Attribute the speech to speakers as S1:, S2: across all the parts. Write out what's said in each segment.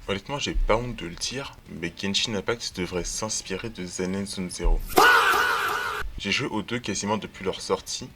S1: Honnêtement, j'ai pas honte de le dire, mais Genshin Impact devrait s'inspirer de Zen Zone Zero. J'ai joué aux deux quasiment depuis leur sortie,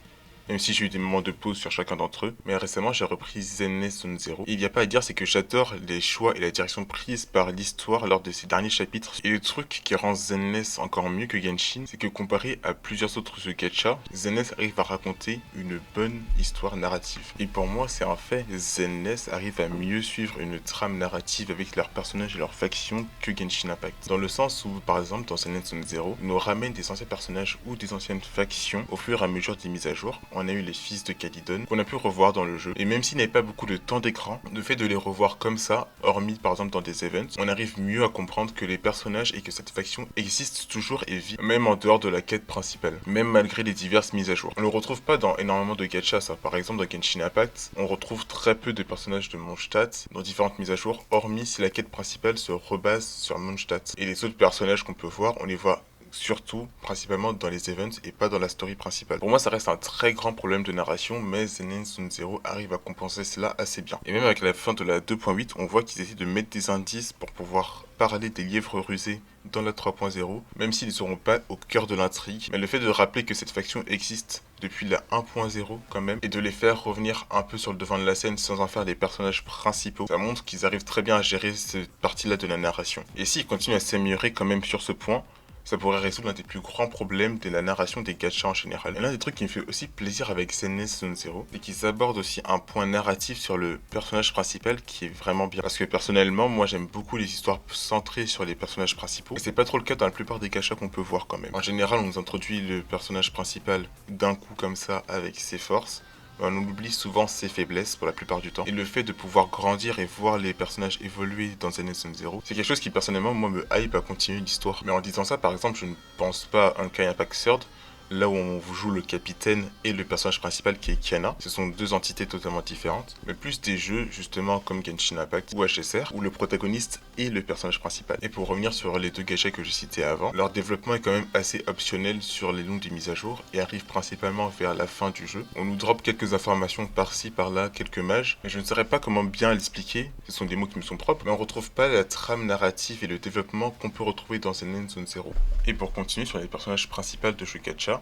S1: même si j'ai eu des moments de pause sur chacun d'entre eux, mais récemment j'ai repris Zenless Zone Zero. Et il n'y a pas à dire, c'est que j'adore les choix et la direction prise par l'histoire lors de ces derniers chapitres. Et le truc qui rend Zenless encore mieux que Genshin, c'est que comparé à plusieurs autres jeux gacha, Zenless arrive à raconter une bonne histoire narrative. Et pour moi, c'est un fait, Zenless arrive à mieux suivre une trame narrative avec leurs personnages et leurs factions que Genshin Impact. Dans le sens où, par exemple, dans Zenless Zone Zero, on nous ramène des anciens personnages ou des anciennes factions au fur et à mesure des mises à jour. On a eu les fils de Calydon qu'on a pu revoir dans le jeu. Et même s'il n'y avait pas beaucoup de temps d'écran, le fait de les revoir comme ça, hormis par exemple dans des events, on arrive mieux à comprendre que les personnages et que cette faction existent toujours et vit, même en dehors de la quête principale, même malgré les diverses mises à jour. On ne le retrouve pas dans énormément de gacha, ça. Par exemple, dans Genshin Impact, on retrouve très peu de personnages de Mondstadt dans différentes mises à jour, hormis si la quête principale se rebase sur Mondstadt. Et les autres personnages qu'on peut voir, on les voit surtout, principalement dans les events et pas dans la story principale. Pour moi, ça reste un très grand problème de narration, mais Zen Zone Zero arrive à compenser cela assez bien. Et même avec la fin de la 2.8, on voit qu'ils essaient de mettre des indices pour pouvoir parler des lièvres rusés dans la 3.0, même s'ils ne seront pas au cœur de l'intrigue. Mais le fait de rappeler que cette faction existe depuis la 1.0 quand même, et de les faire revenir un peu sur le devant de la scène sans en faire des personnages principaux, ça montre qu'ils arrivent très bien à gérer cette partie-là de la narration. Et s'ils continuent à s'améliorer quand même sur ce point, ça pourrait résoudre l'un des plus grands problèmes de la narration des gachas en général. Et l'un des trucs qui me fait aussi plaisir avec Zenless Zone Zero, c'est qu'ils abordent aussi un point narratif sur le personnage principal qui est vraiment bien. Parce que personnellement, moi j'aime beaucoup les histoires centrées sur les personnages principaux. Et c'est pas trop le cas dans la plupart des gachas qu'on peut voir quand même. En général, on nous introduit le personnage principal d'un coup comme ça avec ses forces. On oublie souvent ses faiblesses pour la plupart du temps. Et le fait de pouvoir grandir et voir les personnages évoluer dans Zenless Zone Zero, c'est quelque chose qui personnellement moi me hype à continuer l'histoire. Mais en disant ça, par exemple, je ne pense pas à un Kai Impact Third, là où on joue le capitaine et le personnage principal qui est Kiana. Ce sont deux entités totalement différentes, mais plus des jeux justement comme Genshin Impact ou HSR, où le protagoniste est le personnage principal. Et pour revenir sur les deux gachas que j'ai cités avant, leur développement est quand même assez optionnel sur les longues mises à jour et arrive principalement vers la fin du jeu. On nous drop quelques informations par-ci par-là, quelques mages, mais je ne saurais pas comment bien l'expliquer, ce sont des mots qui me sont propres, mais on retrouve pas la trame narrative et le développement qu'on peut retrouver dans Zenless Zone Zero. Et pour continuer sur les personnages principaux de jeux gacha,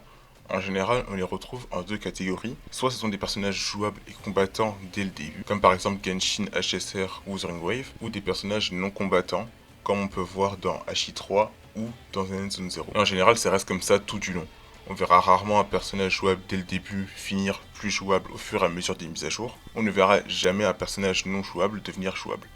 S1: en général, on les retrouve en deux catégories. Soit ce sont des personnages jouables et combattants dès le début, comme par exemple Genshin, HSR ou The Wave, ou des personnages non combattants, comme on peut voir dans HI3 ou dans Zenless Zone Zero. Et en général, ça reste comme ça tout du long. On verra rarement un personnage jouable dès le début finir plus jouable au fur et à mesure des mises à jour. On ne verra jamais un personnage non jouable devenir jouable.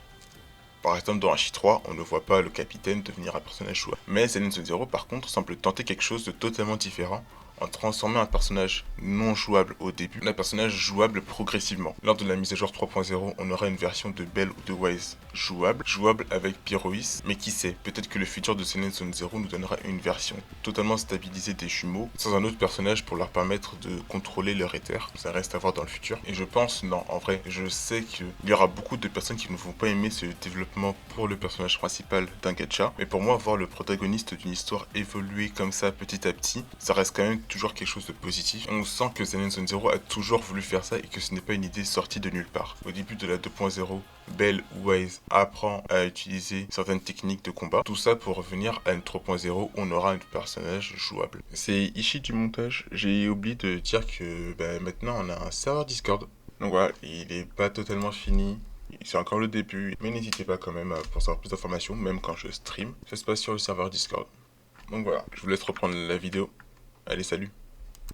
S1: Par exemple, dans HI3, on ne voit pas le capitaine devenir un personnage jouable. Mais Zenless Zone Zero, par contre, semble tenter quelque chose de totalement différent en transformant un personnage non jouable au début en un personnage jouable progressivement. Lors de la mise à jour 3.0, on aura une version de Belle ou de Wise jouable avec Pyroïs, mais qui sait, peut-être que le futur de Zenless Zone Zero nous donnera une version totalement stabilisée des jumeaux, sans un autre personnage pour leur permettre de contrôler leur éther. Ça reste à voir dans le futur. Et je pense, non, en vrai, je sais qu'il y aura beaucoup de personnes qui ne vont pas aimer ce développement pour le personnage principal d'un gacha, mais pour moi, voir le protagoniste d'une histoire évoluer comme ça petit à petit, ça reste quand même toujours quelque chose de positif. On sent que Zenless Zone Zero a toujours voulu faire ça et que ce n'est pas une idée sortie de nulle part. Au début de la 2.0, Belle ou Wise apprend à utiliser certaines techniques de combat. Tout ça pour revenir à une 3.0 où on aura un personnage jouable. C'est Ishii du montage. J'ai oublié de dire que maintenant on a un serveur Discord. Donc voilà, il est pas totalement fini. C'est encore le début, mais n'hésitez pas quand même pour savoir plus d'informations, même quand je stream. Ça se passe sur le serveur Discord. Donc voilà, je vous laisse reprendre la vidéo. Allez, salut.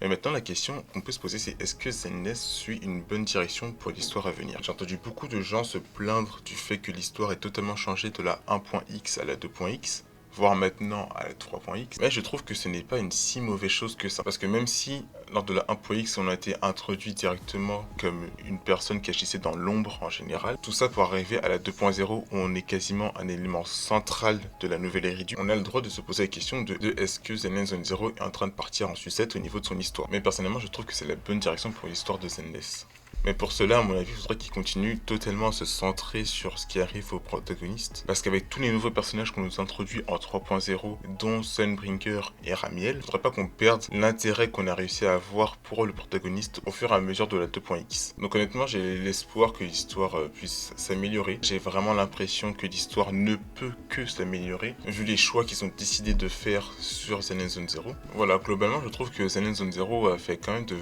S1: Mais maintenant, la question qu'on peut se poser, c'est est-ce que Zenless suit une bonne direction pour l'histoire à venir? J'ai entendu beaucoup de gens se plaindre du fait que l'histoire est totalement changée de la 1.x à la 2.x, voire maintenant à la 3.x. Mais je trouve que ce n'est pas une si mauvaise chose que ça. Parce que même si, lors de la 1.x, on a été introduit directement comme une personne qui agissait dans l'ombre en général, tout ça pour arriver à la 2.0 où on est quasiment un élément central de la nouvelle Iridium. On a le droit de se poser la question de est-ce que Zenless Zone Zero est en train de partir en sucette au niveau de son histoire. Mais personnellement, je trouve que c'est la bonne direction pour l'histoire de Zenless. Mais pour cela, à mon avis, il faudrait qu'il continue totalement à se centrer sur ce qui arrive au protagoniste. Parce qu'avec tous les nouveaux personnages qu'on nous introduit en 3.0, dont Sunbringer et Ramiel, il faudrait pas qu'on perde l'intérêt qu'on a réussi à avoir pour le protagoniste au fur et à mesure de la 2.x. Donc honnêtement, j'ai l'espoir que l'histoire puisse s'améliorer. J'ai vraiment l'impression que l'histoire ne peut que s'améliorer, vu les choix qu'ils ont décidé de faire sur Zen Zone Zero. Voilà, globalement, je trouve que Zen Zone Zero a fait quand même de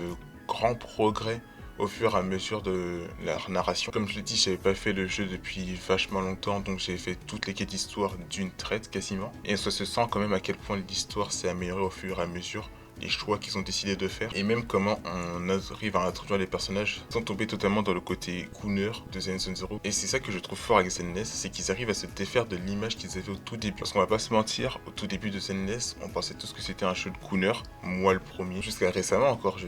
S1: grands progrès au fur et à mesure de la narration. Comme je l'ai dit, j'avais pas fait le jeu depuis vachement longtemps, donc j'ai fait toutes les quêtes d'histoire d'une traite quasiment. Et ça se sent quand même à quel point l'histoire s'est améliorée au fur et à mesure, les choix qu'ils ont décidé de faire, et même comment on arrive à introduire les personnages sans tomber totalement dans le côté crooner de Zen Zone Zero. Et c'est ça que je trouve fort avec Zenless, c'est qu'ils arrivent à se défaire de l'image qu'ils avaient au tout début. Parce qu'on va pas se mentir, au tout début de Zenless, on pensait tous que c'était un jeu de crooner, moi le premier. Jusqu'à récemment encore, je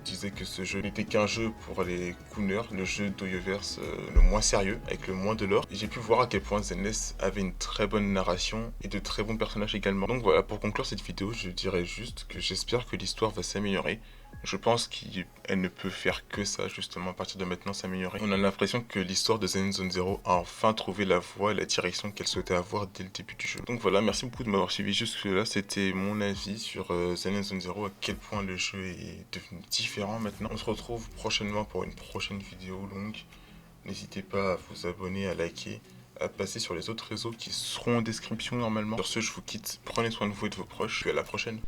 S1: disais que ce jeu n'était qu'un jeu pour les crooners, le jeu d'Oyoverse le moins sérieux, avec le moins de lore. Et j'ai pu voir à quel point Zenless avait une très bonne narration et de très bons personnages également. Donc voilà, pour conclure cette vidéo, je dirais juste que j'espère que l'histoire va s'améliorer. Je pense qu'elle ne peut faire que ça, justement, à partir de maintenant s'améliorer. On a l'impression que l'histoire de Zen Zone Zero a enfin trouvé la voie et la direction qu'elle souhaitait avoir dès le début du jeu. Donc voilà, merci beaucoup de m'avoir suivi jusque-là. C'était mon avis sur Zen Zone Zero, à quel point le jeu est devenu différent maintenant. On se retrouve prochainement pour une prochaine vidéo longue. N'hésitez pas à vous abonner, à liker, à passer sur les autres réseaux qui seront en description normalement. Sur ce, je vous quitte. Prenez soin de vous et de vos proches. Puis à la prochaine.